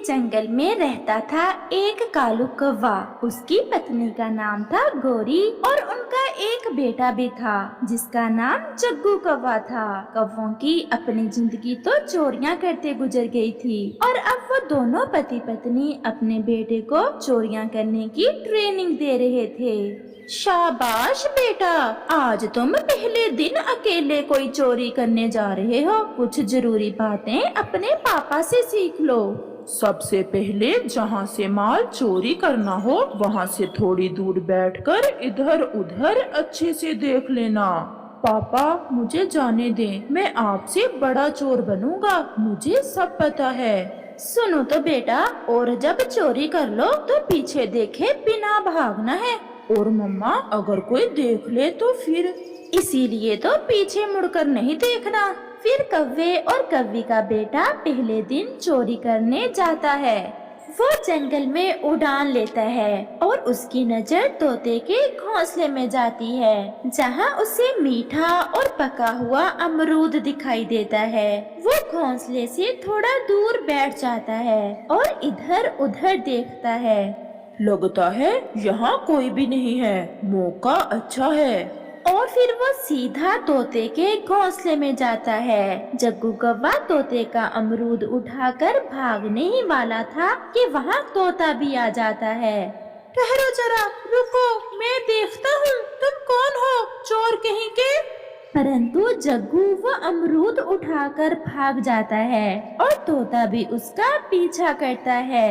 जंगल में रहता था एक कालू कौवा। उसकी पत्नी का नाम था गोरी और उनका एक बेटा भी था जिसका नाम जग्गू कौवा था। कौवों की अपनी जिंदगी तो चोरियां करते गुजर गई थी और अब वो दोनों पति पत्नी अपने बेटे को चोरियां करने की ट्रेनिंग दे रहे थे। शाबाश बेटा, आज तुम पहले दिन अकेले कोई चोरी करने जा रहे हो। कुछ जरूरी बातें अपने पापा से सीख लो। सबसे पहले जहाँ से माल चोरी करना हो वहाँ से थोड़ी दूर बैठकर इधर उधर अच्छे से देख लेना। पापा मुझे जाने दें, मैं आपसे बड़ा चोर बनूंगा, मुझे सब पता है। सुनो तो बेटा, और जब चोरी कर लो तो पीछे देखे बिना भागना है। और मम्मा अगर कोई देख ले तो फिर? इसीलिए तो पीछे मुड़कर नहीं देखना। फिर कौवे और कौवी का बेटा पहले दिन चोरी करने जाता है। वो जंगल में उड़ान लेता है और उसकी नजर तोते के घोंसले में जाती है जहाँ उसे मीठा और पका हुआ अमरूद दिखाई देता है। वो घोंसले से थोड़ा दूर बैठ जाता है और इधर उधर देखता है। लगता है यहाँ कोई भी नहीं है, मौका अच्छा है। और फिर वो सीधा तोते के घोंसले में जाता है। जग्गू कौवा तोते का अमरूद उठाकर भागने ही वाला था कि वहाँ तोता भी आ जाता है। ठहरो जरा, रुको, मैं देखता हूँ तुम कौन हो, चोर कहीं के। परंतु जग्गू वो अमरूद उठाकर भाग जाता है और तोता भी उसका पीछा करता है।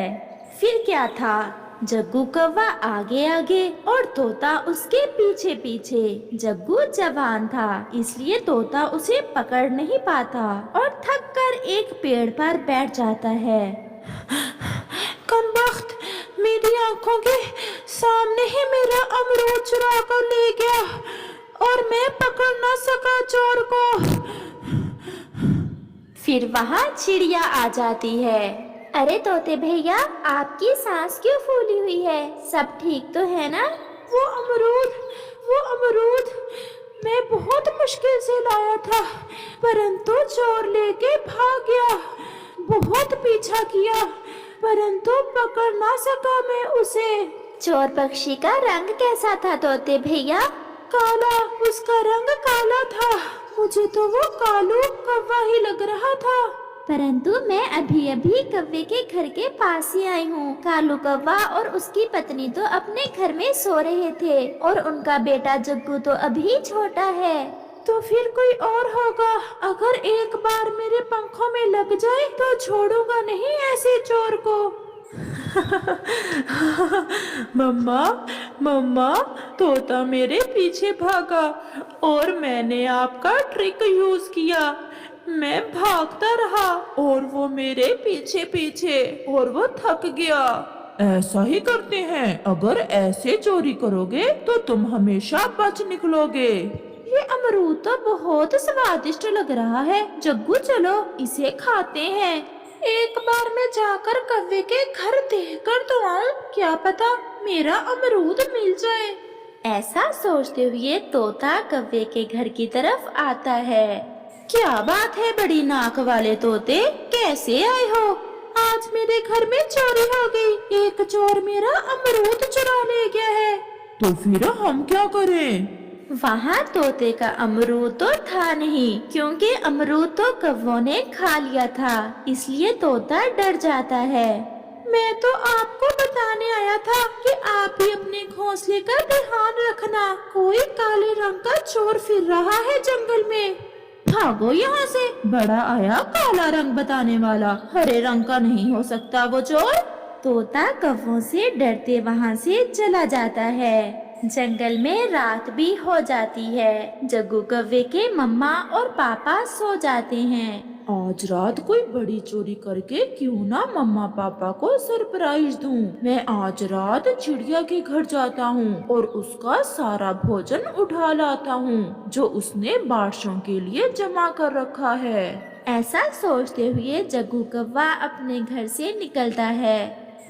फिर क्या था, जग्गू कौवा आगे आगे और तोता उसके पीछे पीछे। जग्गू जवान था इसलिए तोता उसे पकड़ नहीं पाता और थक कर एक पेड़ पर बैठ जाता है। कमबख्त, मेरी आंखों के सामने ही मेरा अमरूद चुरा कर ले गया और मैं पकड़ न सका चोर को। फिर वहाँ चिड़िया आ जाती है। अरे तोते भैया, आपकी सांस क्यों फूली हुई है? सब ठीक तो है ना? वो अमरूद मैं बहुत मुश्किल से लाया था, परंतु चोर लेके भाग गया। बहुत पीछा किया परंतु पकड़ ना सका मैं उसे। चोर पक्षी का रंग कैसा था तोते भैया? काला, उसका रंग काला था। मुझे तो वो कालू कौवा ही लग रहा था। परंतु मैं अभी अभी कौवे के घर के पास ही आई हूँ। कालू कौवा और उसकी पत्नी तो अपने घर में सो रहे थे और उनका बेटा जग्गू तो अभी छोटा है। तो फिर कोई और होगा। अगर एक बार मेरे पंखों में लग जाए तो छोड़ूंगा नहीं ऐसे चोर को। मम्मा तोता मेरे पीछे भागा और मैंने आपका ट्रिक यूज किया। मैं भागता रहा और वो मेरे पीछे पीछे और वो थक गया। ऐसा ही करते हैं, अगर ऐसे चोरी करोगे तो तुम हमेशा बच निकलोगे। ये अमरूद तो बहुत स्वादिष्ट लग रहा है। जग्गू चलो इसे खाते हैं। एक बार मैं जाकर कौवे के घर देख कर तो आऊं, क्या पता मेरा अमरूद मिल जाए। ऐसा सोचते हुए तोता कौवे के घर की तरफ आता है। क्या बात है बड़ी नाक वाले तोते, कैसे आए हो? आज मेरे घर में चोरी हो गई। एक चोर मेरा अमरूद चुरा ले गया है। तो फिर हम क्या करें? वहाँ तोते का अमरूद तो था नहीं, क्योंकि अमरूद तो कौवों ने खा लिया था। इसलिए तोता डर जाता है। मैं तो आपको बताने आया था कि आप भी अपने घोंसले का ध्यान रखना। कोई काले रंग का चोर फिर रहा है जंगल में। भागो यहाँ से, बड़ा आया काला रंग बताने वाला। हरे रंग का नहीं हो सकता वो चोर। तोता कौवों से डरते वहाँ से चला जाता है। जंगल में रात भी हो जाती है। जग्गू कौवे के मम्मा और पापा सो जाते हैं। आज रात कोई बड़ी चोरी करके क्यों ना मम्मा पापा को सरप्राइज दूं। मैं आज रात चिड़िया के घर जाता हूँ और उसका सारा भोजन उठा लाता हूँ जो उसने बादशाह के लिए जमा कर रखा है। ऐसा सोचते हुए जग्गू कौवा अपने घर से निकलता है।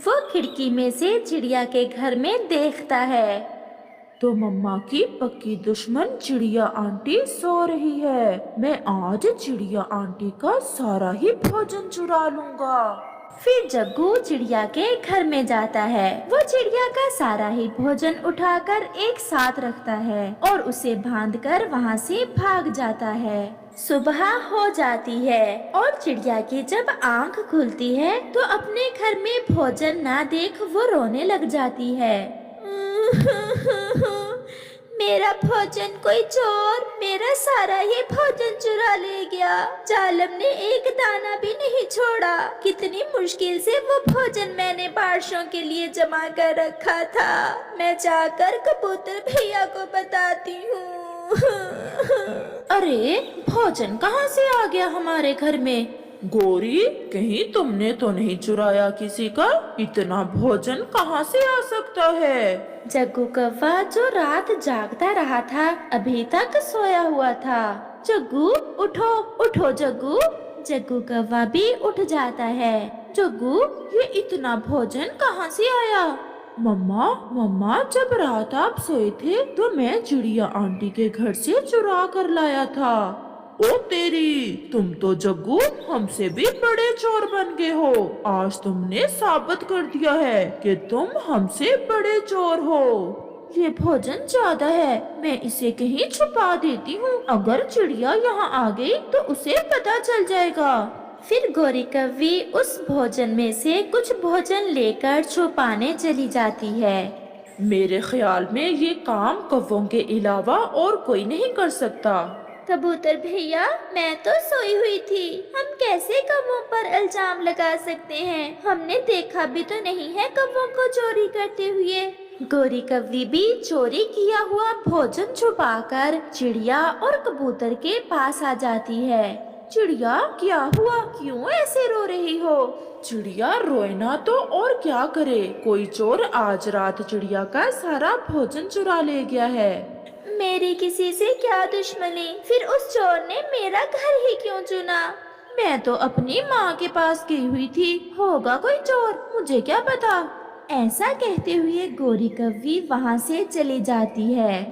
वो खिड़की में से चिड़िया के घर में देखता है तो मम्मा की पक्की दुश्मन चिड़िया आंटी सो रही है। मैं आज चिड़िया आंटी का सारा ही भोजन चुरा लूंगा। फिर जग्गू चिड़िया के घर में जाता है। वो चिड़िया का सारा ही भोजन उठाकर एक साथ रखता है और उसे बांधकर वहाँ से भाग जाता है। सुबह हो जाती है और चिड़िया की जब आंख खुलती है तो अपने घर में भोजन ना देख वो रोने लग जाती है। मेरा भोजन कोई चोर मेरा सारा ही भोजन चुरा ले गया। जालम ने एक दाना भी नहीं छोड़ा। कितनी मुश्किल से वो भोजन मैंने बारिशों के लिए जमा कर रखा था। मैं जाकर कबूतर भैया को बताती हूँ। अरे भोजन कहाँ से आ गया हमारे घर में? गौरी, कहीं तुमने तो नहीं चुराया किसी का? इतना भोजन कहाँ से आ सकता है? जग्गू कौवा जो रात जागता रहा था अभी तक सोया हुआ था। जग्गू उठो उठो जग्गू। जग्गू कौवा भी उठ जाता है। जग्गू, ये इतना भोजन कहाँ से आया? मम्मा मम्मा, जब रात आप सोए थे तो मैं चिड़िया आंटी के घर से चुरा कर लाया था। ओ तेरी, तुम तो जग्गू हमसे भी बड़े चोर बन गए हो। आज तुमने साबित कर दिया है कि तुम हमसे बड़े चोर हो। ये भोजन ज्यादा है, मैं इसे कहीं छुपा देती हूँ। अगर चिड़िया यहाँ आ गई तो उसे पता चल जाएगा। फिर गौरी कव्वी उस भोजन में से कुछ भोजन लेकर छुपाने चली जाती है। मेरे ख्याल में ये काम कौवों के अलावा और कोई नहीं कर सकता। कबूतर भैया, मैं तो सोई हुई थी। हम कैसे कौवों पर इल्जाम लगा सकते हैं? हमने देखा भी तो नहीं है कौवों को चोरी करते हुए। गौरी कव्वी भी चोरी किया हुआ भोजन छुपाकर चिड़िया और कबूतर के पास आ जाती है। चिड़िया, क्या हुआ? क्यों ऐसे रो रही हो? चिड़िया रोए ना तो और क्या करे? कोई चोर आज रात चिड़िया का सारा भोजन चुरा ले गया है। मेरी किसी से क्या दुश्मनी? फिर उस चोर ने मेरा घर ही क्यों चुना? मैं तो अपनी माँ के पास गई हुई थी। होगा कोई चोर, मुझे क्या पता। ऐसा कहते हुए गौरी कव्वी वहाँ से चली जाती है।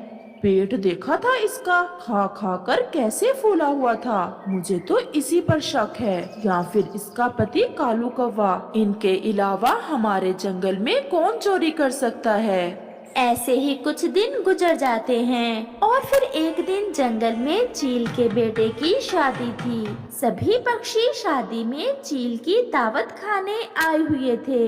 पेट देखा था इसका, खा खा कर कैसे फूला हुआ था। मुझे तो इसी पर शक है, या फिर इसका पति कालू कौवा। इनके अलावा हमारे जंगल में कौन चोरी कर सकता है? ऐसे ही कुछ दिन गुजर जाते हैं और फिर एक दिन जंगल में चील के बेटे की शादी थी। सभी पक्षी शादी में चील की दावत खाने आए हुए थे।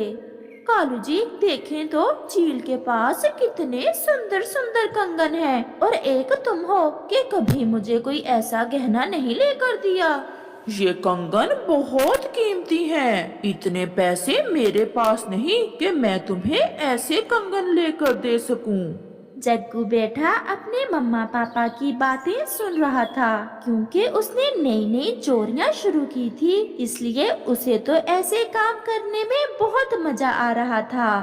कालू जी, देखें तो चील के पास कितने सुंदर सुंदर कंगन हैं और एक तुम हो कि कभी मुझे कोई ऐसा गहना नहीं लेकर दिया। ये कंगन बहुत कीमती हैं। इतने पैसे मेरे पास नहीं कि मैं तुम्हें ऐसे कंगन लेकर दे सकूं। जग्गू बेटा अपने मम्मा पापा की बातें सुन रहा था, क्योंकि उसने नई नई चोरियां शुरू की थी, इसलिए उसे तो ऐसे काम करने में बहुत मजा आ रहा था।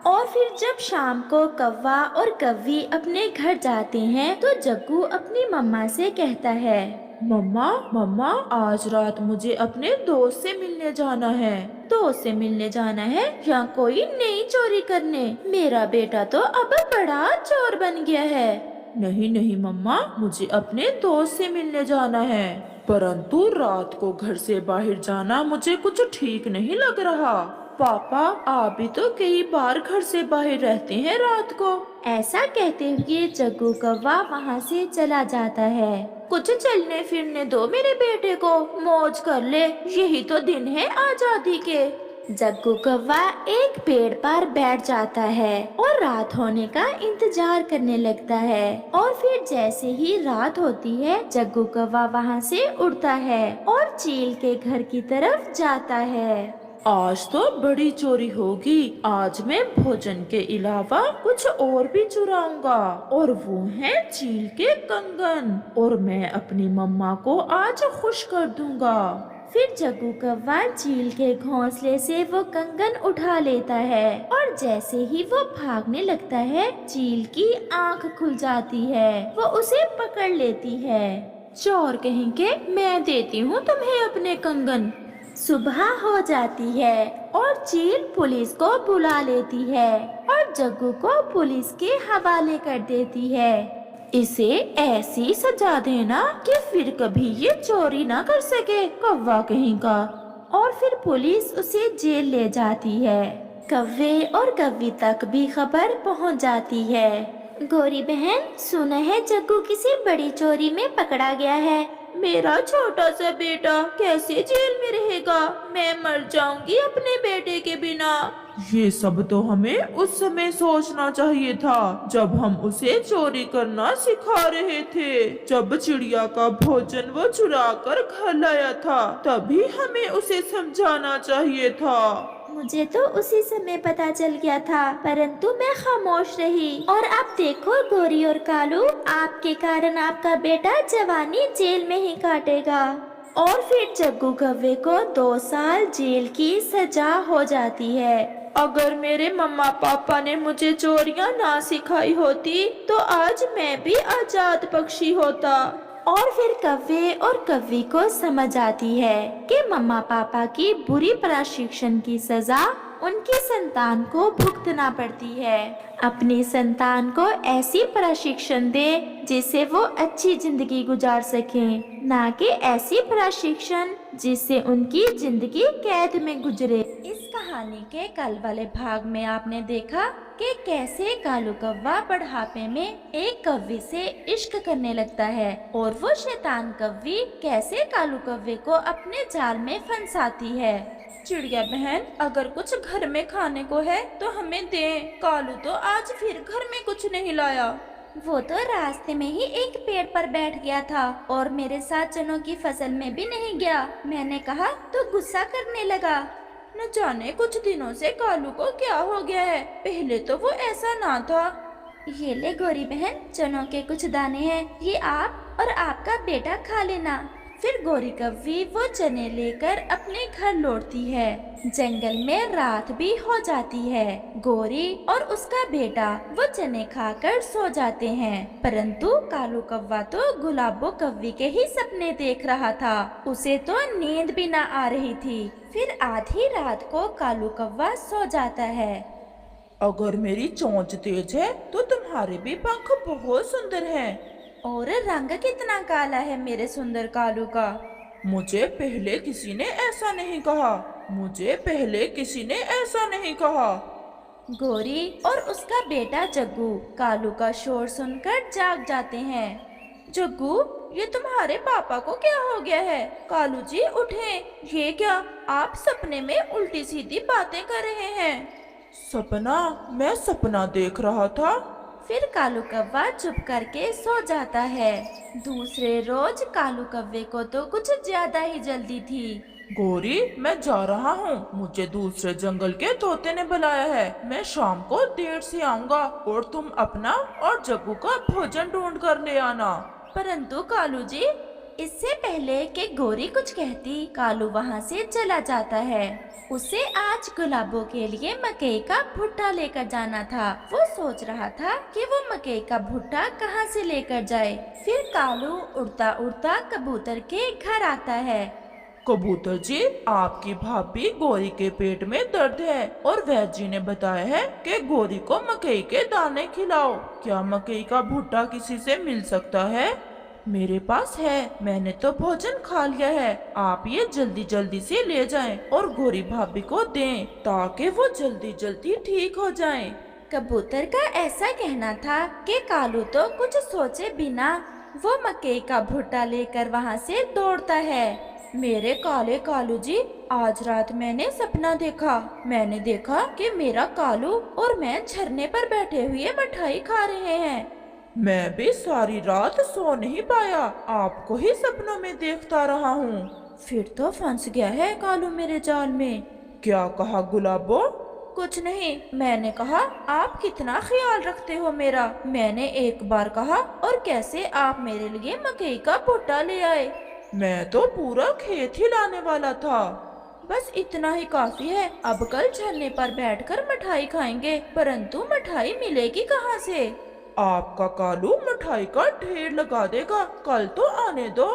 और फिर जब शाम को कौवा और कव्वी अपने घर जाते हैं तो जग्गू अपनी मम्मा से कहता है, मम्मा मम्मा, आज रात मुझे अपने दोस्त से मिलने जाना है। दोस्त से मिलने जाना है या कोई नई चोरी करने? मेरा बेटा तो अब बड़ा चोर बन गया है। नहीं नहीं मम्मा, मुझे अपने दोस्त से मिलने जाना है, परंतु रात को घर से बाहर जाना मुझे कुछ ठीक नहीं लग रहा। पापा, आप भी तो कई बार घर से बाहर रहते हैं रात को। ऐसा कहते हुए जग्गू कौवा वहाँ से चला जाता है। कुछ चलने फिरने दो मेरे बेटे को, मौज कर ले, यही तो दिन है आजादी के। जग्गू कौवा एक पेड़ पर बैठ जाता है और रात होने का इंतजार करने लगता है। और फिर जैसे ही रात होती है जग्गू कौवा वहाँ से उड़ता है और चील के घर की तरफ जाता है। आज तो बड़ी चोरी होगी। आज मैं भोजन के अलावा कुछ और भी चुराऊंगा, और वो है चील के कंगन, और मैं अपनी मम्मा को आज खुश कर दूंगा। फिर जग्गू कौवा चील के घोंसले से वो कंगन उठा लेता है और जैसे ही वो भागने लगता है चील की आंख खुल जाती है। वो उसे पकड़ लेती है। चोर कहेंगे, मैं देती हूँ तुम्हें अपने कंगन। सुबह हो जाती है और चील पुलिस को बुला लेती है और जग्गू को पुलिस के हवाले कर देती है। इसे ऐसी सजा देना कि फिर कभी ये चोरी ना कर सके, कौवा कहीं का। और फिर पुलिस उसे जेल ले जाती है। कव्वे और कव्वी तक भी खबर पहुंच जाती है। गौरी बहन, सुना है जग्गू किसी बड़ी चोरी में पकड़ा गया है। मेरा छोटा सा बेटा कैसे जेल में रहेगा? मैं मर जाऊंगी अपने बेटे के बिना। ये सब तो हमें उस समय सोचना चाहिए था, जब हम उसे चोरी करना सिखा रहे थे। जब चिड़िया का भोजन वो चुरा कर घर लाया था, तभी हमें उसे समझाना चाहिए था। मुझे तो उसी समय पता चल गया था, परंतु मैं खामोश रही। और आप देखो गौरी और कालू, आपके कारण आपका बेटा जवानी जेल में ही काटेगा। और फिर जग्गू कव्वे को 2 साल जेल की सजा हो जाती है। अगर मेरे मम्मा पापा ने मुझे चोरियां ना सिखाई होती, तो आज मैं भी आजाद पक्षी होता। और फिर कव्वे और कव्वी को समझ आती है कि मम्मा पापा की बुरी प्रशिक्षण की सजा उनकी संतान को भुगतना पड़ती है। अपनी संतान को ऐसी प्रशिक्षण दे जिससे वो अच्छी जिंदगी गुजार सके, ना कि ऐसी प्रशिक्षण जिससे उनकी जिंदगी कैद में गुजरे। इस कहानी के कल वाले भाग में आपने देखा कि कैसे कालू कव्वा बुढ़ापे में एक कव्वी से इश्क करने लगता है और वो शैतान कव्वी कैसे कालू कव्वे को अपने जाल में फंसाती है। चिड़िया बहन, अगर कुछ घर में खाने को है तो हमें दे। कालू तो आज फिर घर में कुछ नहीं लाया। वो तो रास्ते में ही एक पेड़ पर बैठ गया था और मेरे साथ चनों की फसल में भी नहीं गया। मैंने कहा तो गुस्सा करने लगा। न जाने कुछ दिनों से कालू को क्या हो गया है, पहले तो वो ऐसा ना था। ये ले गौरी बहन, चनों के कुछ दाने हैं, ये आप और आपका बेटा खा लेना। फिर गौरी कव्वी वो चने लेकर अपने घर लौटती है। जंगल में रात भी हो जाती है। गौरी और उसका बेटा वो चने खाकर सो जाते हैं, परंतु कालू कव्वा तो गुलाबो कव्वी के ही सपने देख रहा था। उसे तो नींद भी ना आ रही थी। फिर आधी रात को कालू कव्वा सो जाता है। अगर मेरी चोंच तेज है तो तुम्हारे भी पंख बहुत सुंदर हैं। और रंग कितना काला है मेरे सुंदर कालू का। मुझे पहले किसी ने ऐसा नहीं कहा। मुझे पहले किसी ने ऐसा नहीं कहा। गौरी और उसका बेटा जग्गू कालू का शोर सुनकर जाग जाते हैं। जग्गू, ये तुम्हारे पापा को क्या हो गया है? कालू जी उठें। ये क्या, आप सपने में उल्टी सीधी बातें कर रहे हैं? सपना? मैं सपना देख रहा था। फिर कालू कव्वा चुप करके सो जाता है। दूसरे रोज कालू कव्वे को तो कुछ ज्यादा ही जल्दी थी। गौरी, मैं जा रहा हूँ। मुझे दूसरे जंगल के तोते ने बुलाया है। मैं शाम को देर से आऊँगा और तुम अपना और जग्गू का भोजन ढूंढ कर ले आना। परंतु कालू जी, इससे पहले कि गौरी कुछ कहती, कालू वहाँ से चला जाता है। उसे आज गुलाबों के लिए मकई का भुट्टा लेकर जाना था। वो सोच रहा था कि वो मकई का भुट्टा कहाँ से लेकर जाए। फिर कालू उड़ता उड़ता कबूतर के घर आता है। कबूतर जी, आपकी भाभी गौरी के पेट में दर्द है और वैद्य जी ने बताया है कि गौरी को मकई के दाने खिलाओ। क्या मकई का भुट्टा किसी से मिल सकता है? मेरे पास है, मैंने तो भोजन खा लिया है। आप ये जल्दी जल्दी से ले जाएं और गौरी भाभी को दें ताकि वो जल्दी जल्दी ठीक हो जाएं। कबूतर का ऐसा कहना था कि कालू तो कुछ सोचे बिना वो मकई का भुट्टा लेकर वहाँ से दौड़ता है। मेरे काले कालू जी, आज रात मैंने सपना देखा। मैंने देखा कि मेरा कालू और मैं झरने पर बैठे हुए मिठाई खा रहे हैं। मैं भी सारी रात सो नहीं पाया, आपको ही सपनों में देखता रहा हूँ। फिर तो फंस गया है कालू मेरे जाल में। क्या कहा गुलाबो? कुछ नहीं, मैंने कहा आप कितना ख्याल रखते हो मेरा। मैंने एक बार कहा और कैसे आप मेरे लिए मकई का भुट्टा ले आए। मैं तो पूरा खेत ही लाने वाला था। बस इतना ही काफी है। अब कल झरने पर बैठकर मिठाई खाएंगे, परंतु मिठाई मिलेगी कहाँ से? आपका कालू मिठाई का ढेर लगा देगा, कल तो आने दो।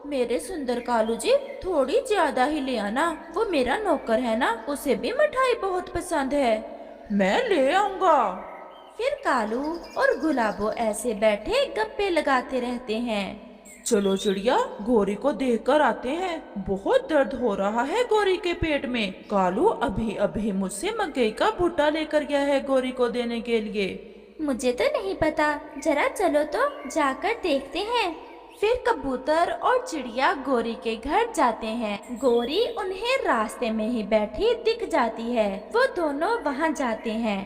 मेरे सुंदर कालू जी, थोड़ी ज्यादा ही ले आना। वो मेरा नौकर है ना, उसे भी मिठाई बहुत पसंद है। मैं ले आऊंगा। फिर कालू और गुलाबो ऐसे बैठे गप्पे लगाते रहते हैं। चलो चिड़िया, गोरी को देख कर आते हैं। बहुत दर्द हो रहा है गोरी के पेट में। कालू अभी अभी मुझसे मकई का भुट्टा लेकर गया है गोरी को देने के लिए। मुझे तो नहीं पता, जरा चलो तो जाकर देखते हैं। फिर कबूतर और चिड़िया गोरी के घर जाते हैं। गोरी उन्हें रास्ते में ही बैठी दिख जाती है। वो दोनों वहाँ जाते हैं।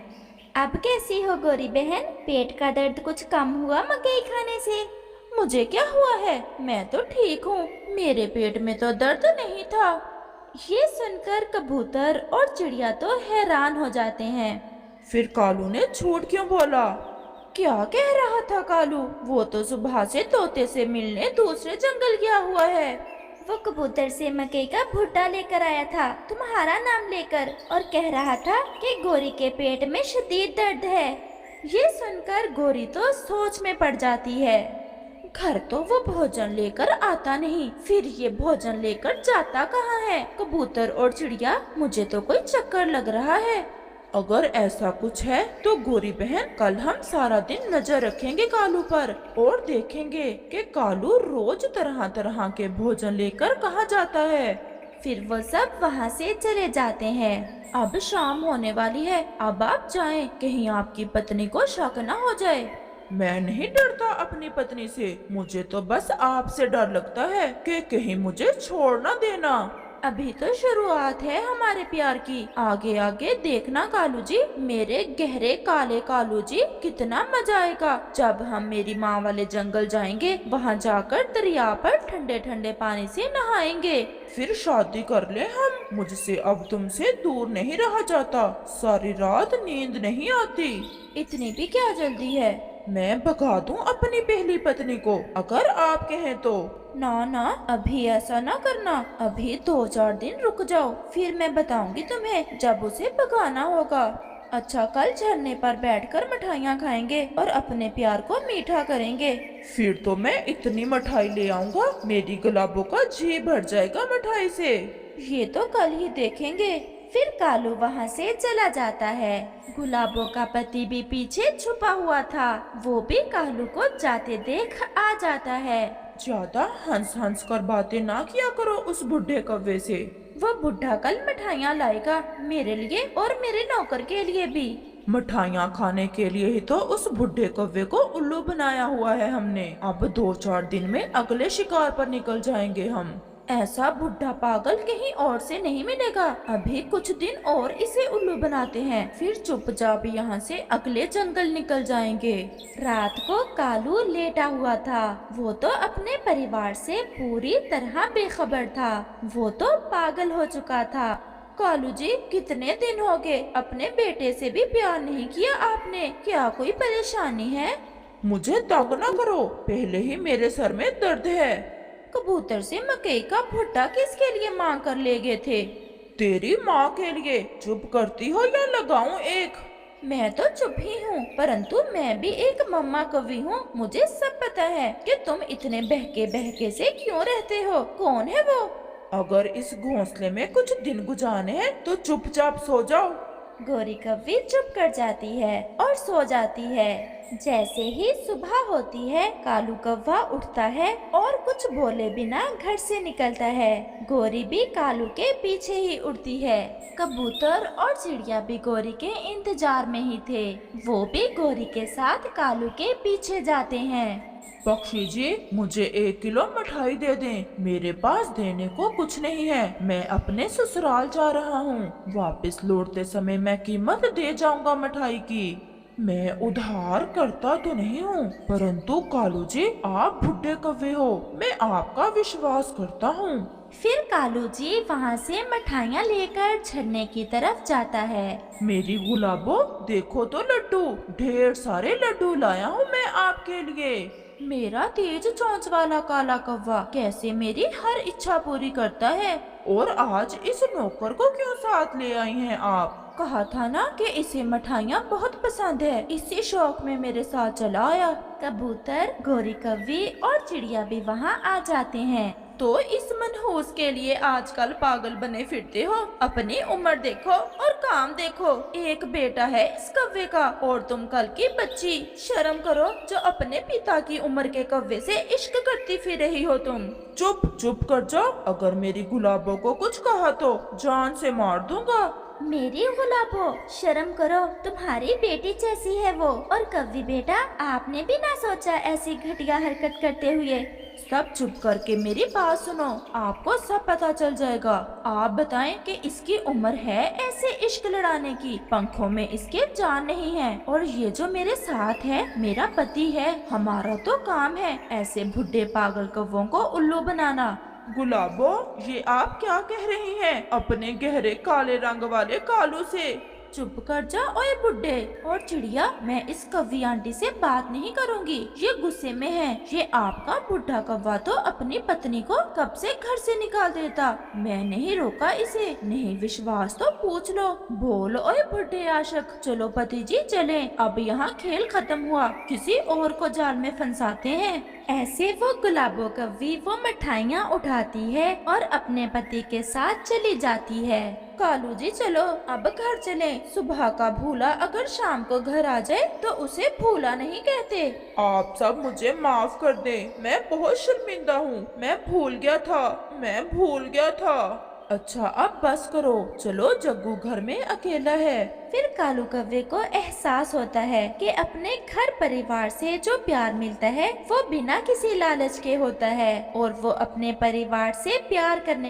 अब कैसी हो गोरी बहन? पेट का दर्द कुछ कम हुआ मकई खाने से? मुझे क्या हुआ है, मैं तो ठीक हूँ। मेरे पेट में तो दर्द नहीं था। ये सुनकर कबूतर और चिड़िया तो हैरान हो जाते हैं। फिर कालू ने झूठ क्यों बोला? क्या कह रहा था कालू? वो तो सुबह से तोते से मिलने दूसरे जंगल गया हुआ है। वो कबूतर से मकई का भुट्टा लेकर आया था तुम्हारा नाम लेकर, और कह रहा था कि गोरी के पेट में शदीद दर्द है। ये सुनकर गोरी तो सोच में पड़ जाती है। घर तो वो भोजन लेकर आता नहीं, फिर ये भोजन लेकर जाता कहाँ है? कबूतर और चिड़िया, मुझे तो कोई चक्कर लग रहा है। अगर ऐसा कुछ है तो गोरी बहन, कल हम सारा दिन नजर रखेंगे कालू पर और देखेंगे कि कालू रोज तरह तरह के भोजन लेकर कहाँ जाता है। फिर वो सब वहाँ से चले जाते हैं। अब शाम होने वाली है, अब आप जाएं, कहीं आपकी पत्नी को शक न हो जाए। मैं नहीं डरता अपनी पत्नी से, मुझे तो बस आपसे डर लगता है कि कहीं मुझे छोड़ ना देना। अभी तो शुरुआत है हमारे प्यार की, आगे आगे देखना कालू जी, मेरे गहरे काले कालू जी, कितना मजा आएगा जब हम मेरी माँ वाले जंगल जाएंगे। वहाँ जाकर दरिया पर ठंडे ठंडे पानी से नहाएंगे। फिर शादी कर ले हम, मुझसे अब तुमसे दूर नहीं रहा जाता। सारी रात नींद नहीं आती। इतनी भी क्या जल्दी है? मैं भगा दूं अपनी पहली पत्नी को, अगर आप कहें तो। ना ना, अभी ऐसा ना करना, अभी 2-4 दिन रुक जाओ, फिर मैं बताऊंगी तुम्हें जब उसे भगाना होगा। अच्छा, कल झरने पर बैठकर मिठाइयाँ खाएंगे और अपने प्यार को मीठा करेंगे। फिर तो मैं इतनी मिठाई ले आऊंगा, मेरी गुलाबों का जी भर जाएगा मिठाई से। ये तो कल ही देखेंगे। फिर कालू वहाँ से चला जाता है। गुलाबों का पति भी पीछे छुपा हुआ था। वो भी कालू को जाते देख आ जाता है। ज्यादा हंस हंस कर बातें ना किया करो उस बुढ़े कौवे से। वो बुढ़ा कल मिठाइयाँ लाएगा, मेरे लिए और मेरे नौकर के लिए भी। मिठाइयाँ खाने के लिए ही तो उस बुढ़े कौवे को उल्लू बनाया हुआ है हमने। अब 2-4 दिन में अगले शिकार पर निकल जाएंगे हम। ऐसा बुढ़ा पागल कहीं और से नहीं मिलेगा। अभी कुछ दिन और इसे उल्लू बनाते हैं, फिर चुपचाप यहाँ से अगले जंगल निकल जाएंगे। रात को कालू लेटा हुआ था। वो तो अपने परिवार से पूरी तरह बेखबर था। वो तो पागल हो चुका था। कालू जी, कितने दिन हो गए, अपने बेटे से भी प्यार नहीं किया आपने, क्या कोई परेशानी है? मुझे तंग न करो, पहले ही मेरे सर में दर्द है। कबूतर से मकई का भुट्टा किसके लिए मांग कर ले गए थे? तेरी माँ के लिए। चुप करती हो या लगाऊं एक? मैं तो चुप ही हूँ, परंतु मैं भी एक मम्मा कवि हूँ। मुझे सब पता है कि तुम इतने बहके बहके से क्यों रहते हो। कौन है वो? अगर इस घोंसले में कुछ दिन गुजारने हैं तो चुपचाप सो जाओ। गोरी कव्वी चुप कर जाती है और सो जाती है। जैसे ही सुबह होती है, कालू कौवा उठता है और कुछ बोले बिना घर से निकलता है। गोरी भी कालू के पीछे ही उड़ती है। कबूतर और चिड़िया भी गोरी के इंतजार में ही थे। वो भी गोरी के साथ कालू के पीछे जाते हैं। पक्षी जी, मुझे 1 किलो मिठाई दे दें, मेरे पास देने को कुछ नहीं है। मैं अपने ससुराल जा रहा हूँ, वापस लौटते समय मैं कीमत दे जाऊंगा मिठाई की। मैं उधार करता तो नहीं हूँ, परंतु कालू जी आप बुढ़े कौवे हो, मैं आपका विश्वास करता हूँ। फिर कालू जी वहाँ से मिठाइयाँ लेकर झरने की तरफ जाता है। मेरी गुलाबो, देखो तो लड्डू, ढेर सारे लड्डू लाया हूँ मैं आपके लिए। मेरा तेज चोंच वाला काला कौवा कैसे मेरी हर इच्छा पूरी करता है। और आज इस नौकर को क्यों साथ ले आई हैं आप? कहा था ना कि इसे मिठाइयाँ बहुत पसंद है, इसी शौक में मेरे साथ चला आया। कबूतर, गोरी कव्वी और चिड़िया भी वहाँ आ जाते हैं। तो इस मनहूस के लिए आजकल पागल बने फिरते हो? अपनी उम्र देखो और काम देखो। एक बेटा है इस कव्वे का और तुम कल की बच्ची। शर्म करो जो अपने पिता की उम्र के कव्वे से इश्क करती फिर रही हो तुम। चुप चुप कर जाओ, अगर मेरी गुलाबों को कुछ कहा तो जान से मार दूंगा। मेरी गुलाबो, शर्म करो, तुम्हारी बेटी जैसी है वो। और कव्वी बेटा, आपने भी ना सोचा ऐसी घटिया हरकत करते हुए। सब चुप करके मेरी बात सुनो, आपको सब पता चल जाएगा। आप बताएं कि इसकी उम्र है ऐसे इश्क लड़ाने की? पंखों में इसके जान नहीं है। और ये जो मेरे साथ है मेरा पति है, हमारा तो काम है ऐसे बुढ़े पागल कौवों को उल्लू बनाना। गुलाबो, ये आप क्या कह रही हैं अपने गहरे काले रंग वाले कालू से? चुप कर जा ओए बुड्ढे। और चिड़िया, मैं इस कव्वी आंटी से बात नहीं करूंगी, ये गुस्से में है। ये आपका बुढ़ा कौवा तो अपनी पत्नी को कब से घर से निकाल देता। मैं नहीं रोका इसे। नहीं विश्वास तो पूछ लो। बोल ओए बुढ़े आशिक। चलो पति जी चले, अब यहाँ खेल खत्म हुआ, किसी और को जाल में फंसाते हैं। ऐसे वो गुलाबो कव्वी वो मिठाइयाँ उठाती है और अपने पति के साथ चली जाती है। कालू जी चलो अब घर चले। सुबह का भूला अगर शाम को घर आ जाए तो उसे भूला नहीं कहते। आप सब मुझे माफ कर दें, मैं बहुत शर्मिंदा हूँ। मैं भूल गया था। अच्छा अब बस करो, चलो जग्गू घर में अकेला है। फिर कालू कव्वे को एहसास होता है कि अपने घर परिवार से जो प्यार मिलता है वो बिना किसी लालच के होता है और वो अपने परिवार से प्यार करने